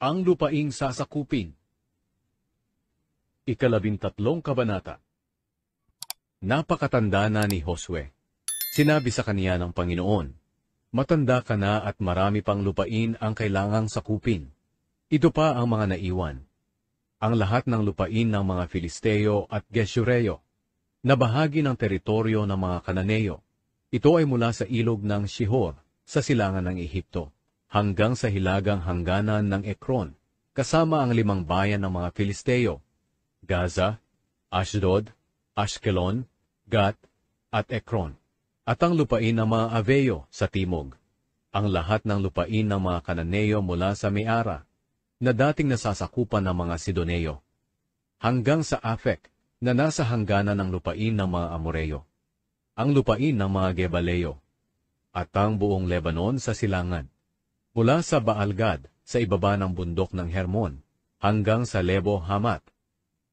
Ang lupaing sasakupin. 13 kabanata. Napakatanda na ni Josue. Sinabi sa kaniya ng Panginoon, "Matanda ka na at marami pang lupain ang kailangang sakupin. Ito pa ang mga naiwan. Ang lahat ng lupain ng mga Filisteo at Geshureo, na bahagi ng teritoryo ng mga Kananeo. Ito ay mula sa ilog ng Shihor, sa silangan ng Ehipto, hanggang sa hilagang hangganan ng Ekron, kasama ang 5 bayan ng mga Filisteo, Gaza, Ashdod, Ashkelon, Gat, at Ekron, at ang lupain ng mga Aveo sa timog, ang lahat ng lupain ng mga Kananeo mula sa Meara, na dating nasasakupan ng mga Sidoneo, hanggang sa Afek, na nasa hangganan ng lupain ng mga Amoreo, ang lupain ng mga Gebaleo, at ang buong Lebanon sa silangan, mula sa Baalgad sa ibaba ng bundok ng Hermon, hanggang sa Lebo Hamat,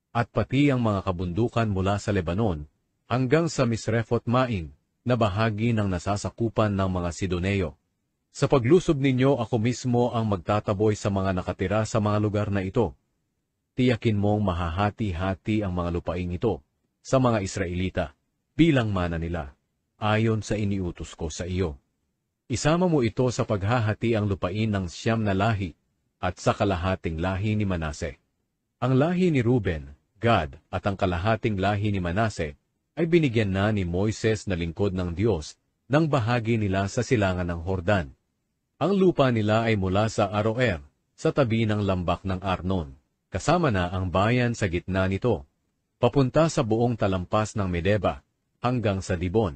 at pati ang mga kabundukan mula sa Lebanon, hanggang sa Misrefot Maim, na bahagi ng nasasakupan ng mga Sidoneo. Sa paglusob ninyo, ako mismo ang magtataboy sa mga nakatira sa mga lugar na ito. Tiyakin mong mahahati-hati ang mga lupaing ito sa mga Israelita, bilang mana nila, ayon sa iniutos ko sa iyo. Isama mo ito sa paghahati ang lupain ng 9 na lahi, at sa kalahating lahi ni Manase. Ang lahi ni Ruben, Gad, at ang kalahating lahi ni Manase, ay binigyan na ni Moises na lingkod ng Diyos ng bahagi nila sa silangan ng Hordan. Ang lupa nila ay mula sa Aroer, sa tabi ng lambak ng Arnon, kasama na ang bayan sa gitna nito, papunta sa buong talampas ng Medeba, hanggang sa Dibon.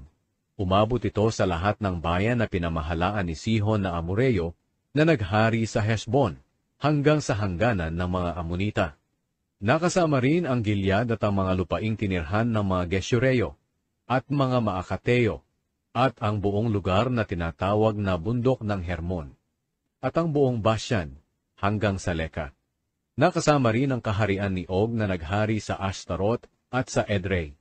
Umabot ito sa lahat ng bayan na pinamahalaan ni Sihon na Amoreo, na naghari sa Heshbon, hanggang sa hangganan ng mga Amonita. Nakasama rin ang Gilead at ang mga lupaing tinirhan ng mga Geshureo, at mga Maakateo, at ang buong lugar na tinatawag na bundok ng Hermon, at ang buong Bashan, hanggang sa Leka. Nakasama rin ang kaharian ni Og na naghari sa Ashtaroth at sa Edrei.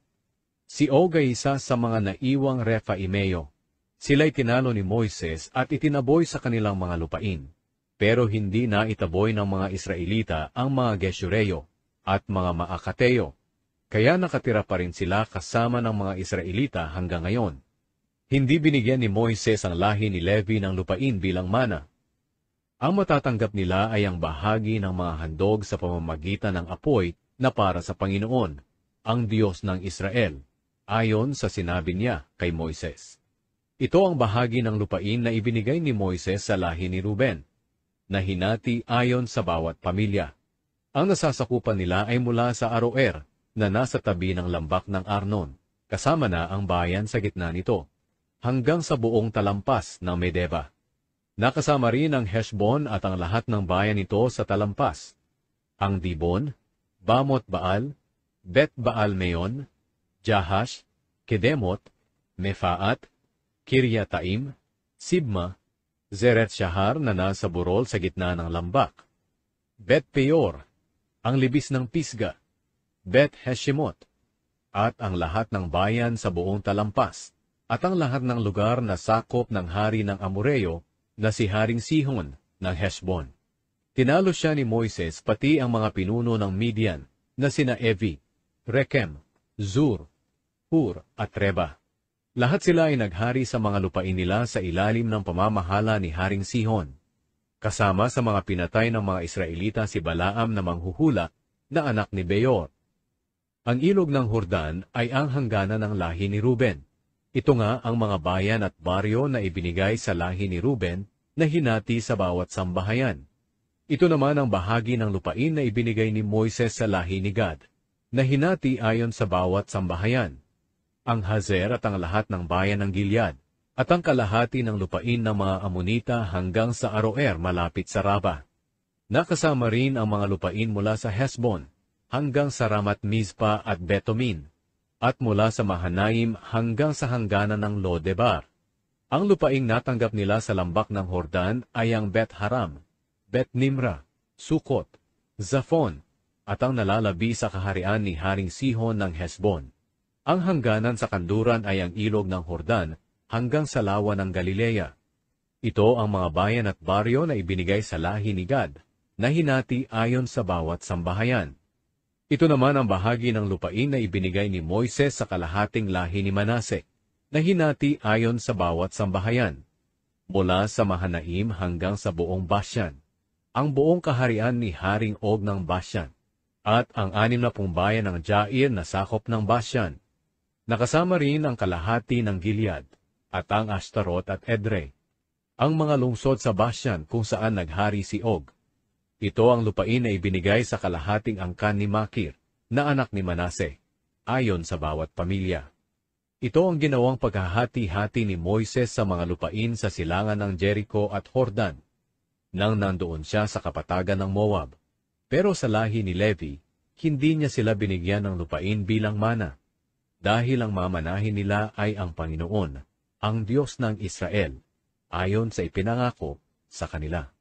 Si Og ay isa sa mga naiwang Refaimeo. Sila'y tinalo ni Moises at itinaboy sa kanilang mga lupain, pero hindi na itaboy ng mga Israelita ang mga Geshureo at mga Maakateo, kaya nakatira pa rin sila kasama ng mga Israelita hanggang ngayon. Hindi binigyan ni Moises ang lahi ni Levi ng lupain bilang mana. Ang matatanggap nila ay ang bahagi ng mga handog sa pamamagitan ng apoy na para sa Panginoon, ang Diyos ng Israel, ayon sa sinabi niya kay Moises. Ito ang bahagi ng lupain na ibinigay ni Moises sa lahi ni Ruben, na hinati ayon sa bawat pamilya. Ang nasasakupan nila ay mula sa Aroer, na nasa tabi ng lambak ng Arnon, kasama na ang bayan sa gitna nito, hanggang sa buong talampas ng Medeba. Nakasama rin ang Heshbon at ang lahat ng bayan nito sa talampas, ang Dibon, Bamot Baal, Bet Baal Meon, Jahash, Kedemot, Mefaat, Kiryataim, Sibma, Zeret Shahar na nasa burol sa gitna ng lambak, Bet Peor, ang libis ng Pisga, Bet Heshimot, at ang lahat ng bayan sa buong talampas, at ang lahat ng lugar na sakop ng hari ng Amoreo na si Haring Sihon ng Heshbon. Tinalo siya ni Moises pati ang mga pinuno ng Midian na sina Evi, Rekem, Zur, Hur at Reba. Lahat sila ay naghari sa mga lupain nila sa ilalim ng pamamahala ni Haring Sihon. Kasama sa mga pinatay ng mga Israelita si Balaam na manghuhula na anak ni Beor. Ang ilog ng Hordan ay ang hangganan ng lahi ni Ruben. Ito nga ang mga bayan at baryo na ibinigay sa lahi ni Ruben na hinati sa bawat sambahayan. Ito naman ang bahagi ng lupain na ibinigay ni Moises sa lahi ni Gad, na hinati ayon sa bawat sambahayan, ang Hazer at ang lahat ng bayan ng Gilead, at ang kalahati ng lupain ng mga Amonita hanggang sa Aroer malapit sa Raba. Nakasama rin ang mga lupain mula sa Hesbon hanggang sa Ramat Mizpa at Betomin, at mula sa Mahanaim hanggang sa hangganan ng Lodebar. Ang lupaing natanggap nila sa lambak ng Hordan ay ang Bet Haram, Bet Nimra, Sukot, Zafon, at ang nalalabi sa kaharian ni Haring Sihon ng Hesbon. Ang hangganan sa kanduran ay ang ilog ng Hordan hanggang sa lawa ng Galilea. Ito ang mga bayan at baryo na ibinigay sa lahi ni Gad, na hinati ayon sa bawat sambahayan. Ito naman ang bahagi ng lupain na ibinigay ni Moises sa kalahating lahi ni Manase, na hinati ayon sa bawat sambahayan, mula sa Mahanaim hanggang sa buong Bashan, ang buong kaharian ni Haring Og ng Bashan, at ang 60 bayan ng Jair na sakop ng Bashan. Nakasama rin ang kalahati ng Gilead, at ang Ashtaroth at Edrei, ang mga lungsod sa Bashan kung saan naghari si Og. Ito ang lupain na ibinigay sa kalahating angkan ni Makir, na anak ni Manase, ayon sa bawat pamilya. Ito ang ginawang paghahati-hati ni Moises sa mga lupain sa silangan ng Jericho at Jordan, nang nandoon siya sa kapatagan ng Moab. Pero sa lahi ni Levi, hindi niya sila binigyan ng lupain bilang mana, dahil ang mamanahin nila ay ang Panginoon, ang Diyos ng Israel, ayon sa ipinangako sa kanila.